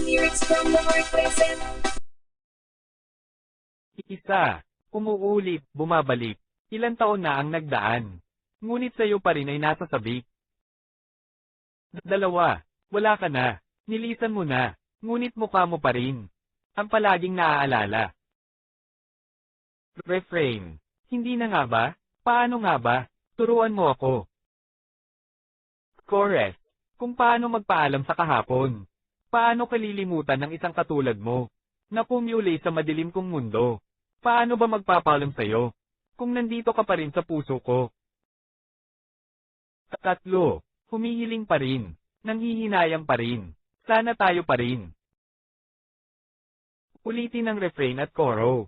Lyrics from the workplace. Isa, umuulit, bumabalik. Ilang taon na ang nagdaan. Ngunit sa'yo pa rin ay nasa sabik. Dalawa, wala ka na. Nilisan mo na. Ngunit mukha mo pa rin. Ang palaging naaalala. Refrain. Hindi na nga ba? Paano nga ba? Turuan mo ako. Chorus. Kung paano magpaalam sa kahapon. Paano kalilimutan ng isang katulad mo, na pumuli sa madilim kong mundo? Paano ba magpapaalam sa'yo, kung nandito ka pa rin sa puso ko? Tatlo, humihiling pa rin, nanghihinayang pa rin, sana tayo pa rin. Ulitin ang refrain at choro.